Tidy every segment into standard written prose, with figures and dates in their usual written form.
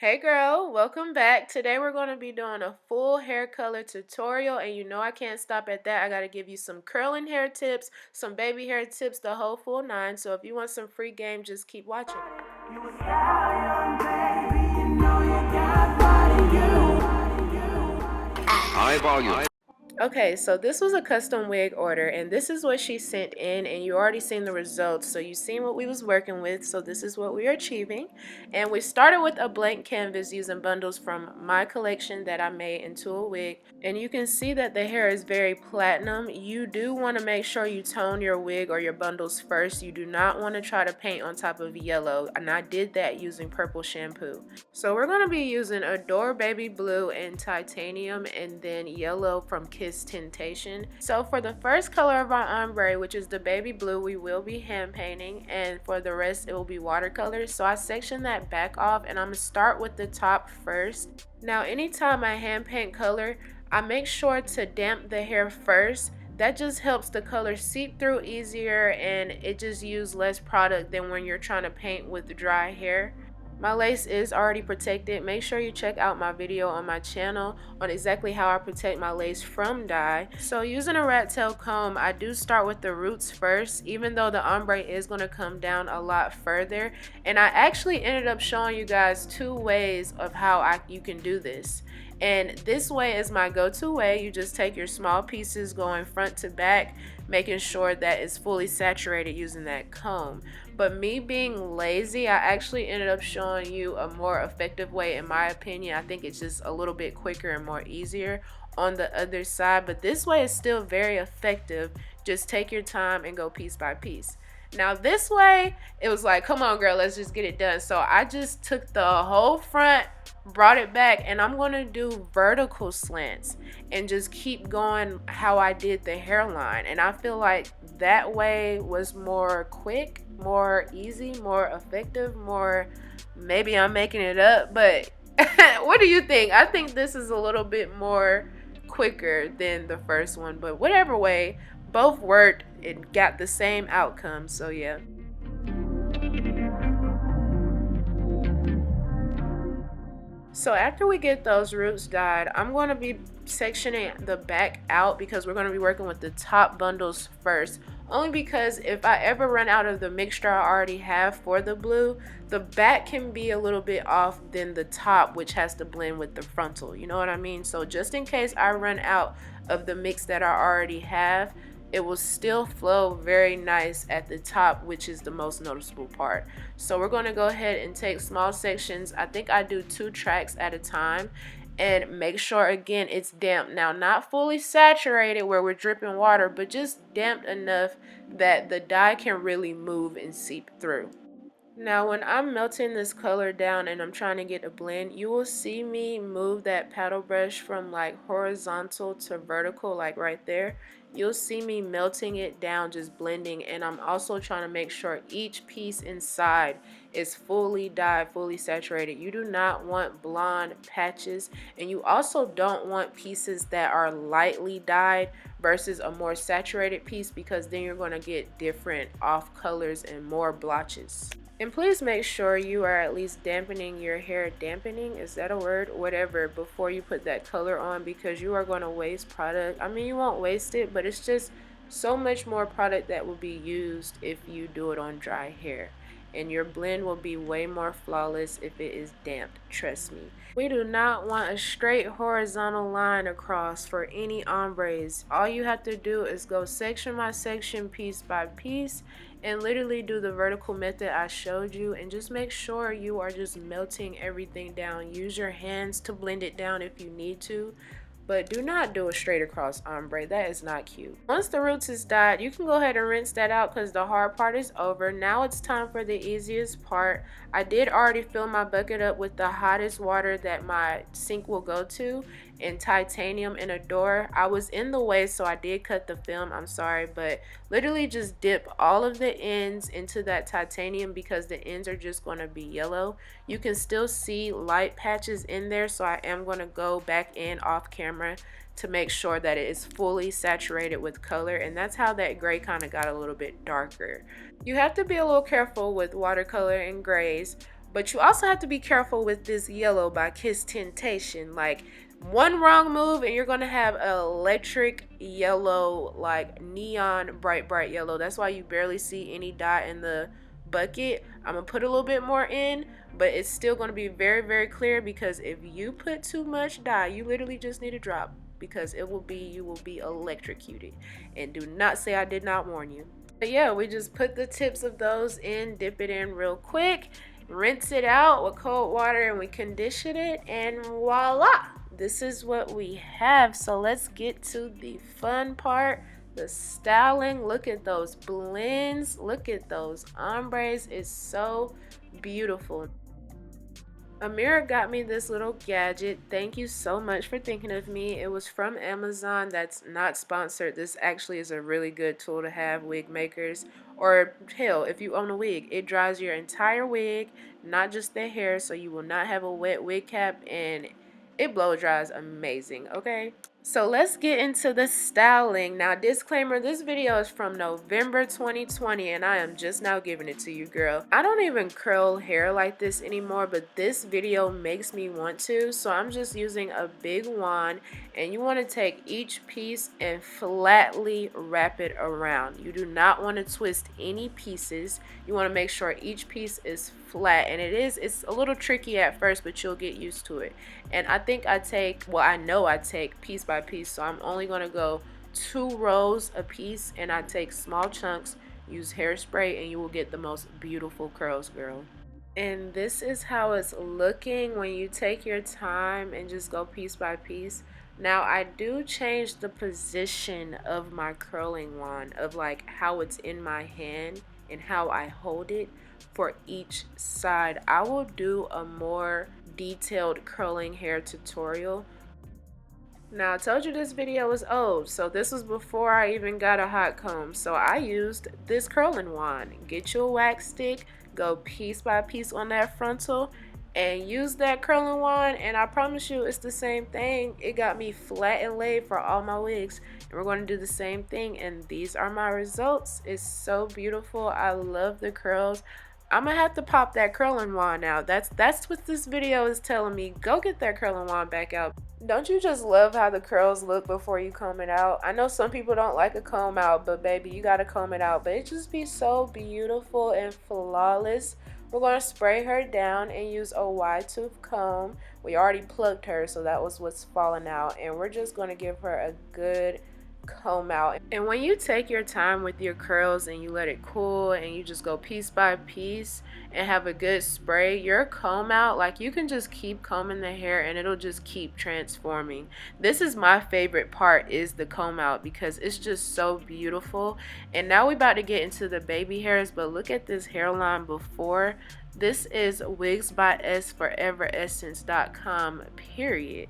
Hey girl, welcome back. Today we're going to be doing a full hair color tutorial, and you know I can't stop at that. I got to give you some curling hair tips, some baby hair tips, the whole full nine. So if you want some free game, just keep watching. You a stallion, baby, you know you got body, High volume. Okay, so this was a custom wig order, and this is what she sent in, and you already seen the results, so you seen what we was working with. So this is what we are achieving, and we started with a blank canvas using bundles from my collection that I made into a wig, and you can see that the hair is very platinum. You do want to make sure you tone your wig or your bundles first. You do not want to try to paint on top of yellow, and I did that using purple shampoo. So we're going to be using Adore Baby Blue and Titanium, and then yellow from Tintation. So for the first color of our ombre, which is the baby blue, we will be hand painting, and for the rest it will be watercolor. So I sectioned that back off, and I'm gonna start with the top first. Now anytime I hand paint color, I make sure to damp the hair first. That just helps the color seep through easier, and it just uses less product than when you're trying to paint with dry hair. My lace is already protected. Make sure you check out my video on my channel on exactly how I protect my lace from dye. So using a rat tail comb, I do start with the roots first, even though the ombre is going to come down a lot further. And I actually ended up showing you guys two ways of how you can do this. And this way is my go-to way. You just take your small pieces going front to back, making sure that it's fully saturated using that comb. But me being lazy, I actually ended up showing you a more effective way. In my opinion, I think it's just a little bit quicker and more easier on the other side, but this way is still very effective. Just take your time and go piece by piece. Now this way, it was like, come on girl, let's just get it done. So I just took the whole front, brought it back, and I'm going to do vertical slants and just keep going how I did the hairline. And I feel like that way was more quick, more easy, more effective, more, maybe I'm making it up, but what do you think? I think this is a little bit more quicker than the first one, but whatever way, both worked. It got the same outcome, so yeah. So after we get those roots dyed, I'm going to be sectioning the back out because we're going to be working with the top bundles first. Only because if I ever run out of the mixture I already have for the blue, the back can be a little bit off than the top, which has to blend with the frontal. You know what I mean? So just in case I run out of the mix that I already have, it will still flow very nice at the top, which is the most noticeable part. So we're going to go ahead and take small sections. I think I do 2 tracks at a time, and make sure again it's damp. Now not fully saturated where we're dripping water, but just damp enough that the dye can really move and seep through. Now when I'm melting this color down and I'm trying to get a blend, you will see me move that paddle brush from like horizontal to vertical, like right there. You'll see me melting it down, just blending, and I'm also trying to make sure each piece inside is fully dyed, fully saturated. You do not want blonde patches, and you also don't want pieces that are lightly dyed versus a more saturated piece, because then you're going to get different off colors and more blotches. And please make sure you are at least dampening your hair. Dampening, is that a word? Whatever, before you put that color on, because you are going to waste product. I mean, you won't waste it, but it's just so much more product that will be used if you do it on dry hair. And your blend will be way more flawless if it is damp, trust me. We do not want a straight horizontal line across for any ombres. All you have to do is go section by section, piece by piece, and literally do the vertical method I showed you, and just make sure you are just melting everything down. Use your hands to blend it down if you need to, but do not do a straight across ombre. That is not cute. Once the roots is dyed, you can go ahead and rinse that out because the hard part is over. Now it's time for the easiest part. I did already fill my bucket up with the hottest water that my sink will go to, in Titanium and Adore. I was in the way, so I did cut the film, I'm sorry, but literally just dip all of the ends into that Titanium because the ends are just going to be yellow. You can still see light patches in there, so I am going to go back in off camera to make sure that it is fully saturated with color, and that's how that gray kind of got a little bit darker. You have to be a little careful with watercolor and grays. But you also have to be careful with this yellow by Kiss Tintation. Like, one wrong move and you're gonna have electric yellow, like neon bright yellow. That's why you barely see any dye in the bucket. I'm gonna put a little bit more in, but it's still gonna be very clear, because if you put too much dye, you literally just need a drop, because you will be electrocuted. And do not say I did not warn you. But yeah, we just put the tips of those in, dip it in real quick, rinse it out with cold water, and we condition it, and voila, this is what we have. So let's get to the fun part, the styling. Look at those blends, look at those ombres. It's so beautiful. Amira got me this little gadget. Thank you so much for thinking of me. It was from Amazon. That's not sponsored. This actually is a really good tool to have, wig makers. Or hell, if you own a wig, it dries your entire wig, not just the hair, so you will not have a wet wig cap, and it blow dries amazing, okay? So let's get into the styling. Now, disclaimer, this video is from November 2020 and I am just now giving it to you, girl. I don't even curl hair like this anymore, but this video makes me want to. So I'm just using a big wand, and you want to take each piece and flatly wrap it around. You do not want to twist any pieces. You want to make sure each piece is flat, and it's a little tricky at first, but you'll get used to it. And I think I know I take piece by piece, so I'm only going to go 2 rows a piece, and I take small chunks, use hairspray, and you will get the most beautiful curls, girl. And this is how it's looking when you take your time and just go piece by piece. Now, I do change the position of my curling wand, of like how it's in my hand and how I hold it for each side. I will do a more detailed curling hair tutorial. Now, I told you this video was old, so this was before I even got a hot comb. So I used this curling wand. Get you a wax stick, go piece by piece on that frontal, and use that curling wand, and I promise you it's the same thing. It got me flat and laid for all my wigs, and we're going to do the same thing, and these are my results. It's so beautiful. I love the curls. I'm gonna have to pop that curling wand out. That's what this video is telling me. Go get that curling wand back out. Don't you just love how the curls look before you comb it out? I know some people don't like a comb out, but baby, you gotta comb it out. But it just be so beautiful and flawless. We're gonna spray her down and use a wide tooth comb. We already plucked her, so that was what's falling out, and we're just gonna give her a good comb out. And when you take your time with your curls and you let it cool and you just go piece by piece and have a good spray, your comb out, like, you can just keep combing the hair and it'll just keep transforming. This is my favorite part, is the comb out, because it's just so beautiful. And now we're about to get into the baby hairs, but look at this hairline before. This is wigs by essynceforever essence.com, period.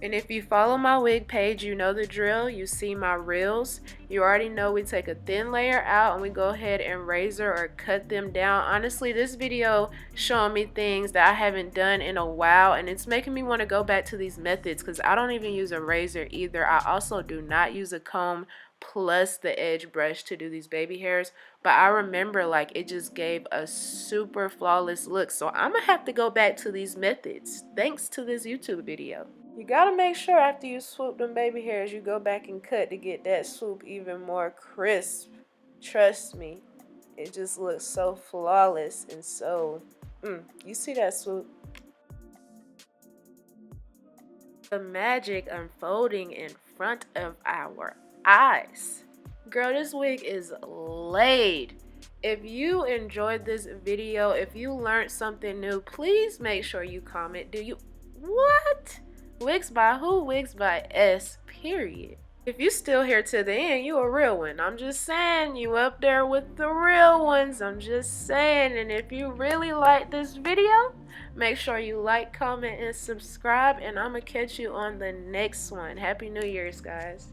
And if you follow my wig page, you know the drill. You see my reels. You already know we take a thin layer out and we go ahead and razor or cut them down. Honestly, this video showing me things that I haven't done in a while, and it's making me want to go back to these methods, because I don't even use a razor either. I also do not use a comb plus the edge brush to do these baby hairs, but I remember, like, it just gave a super flawless look. So I'm gonna have to go back to these methods thanks to this YouTube video. You gotta make sure after you swoop them baby hairs, you go back and cut to get that swoop even more crisp. Trust me, it just looks so flawless and so, you see that swoop? The magic unfolding in front of our eyes. Girl, this wig is laid. If you enjoyed this video, if you learned something new, please make sure you comment. What? Wigs by who? Wigs by S, period. If you still here to the end, you a real one. I'm just saying, you up there with the real ones. I'm just saying. And if you really like this video, make sure you like, comment, and subscribe. And I'm going to catch you on the next one. Happy New Year's, guys.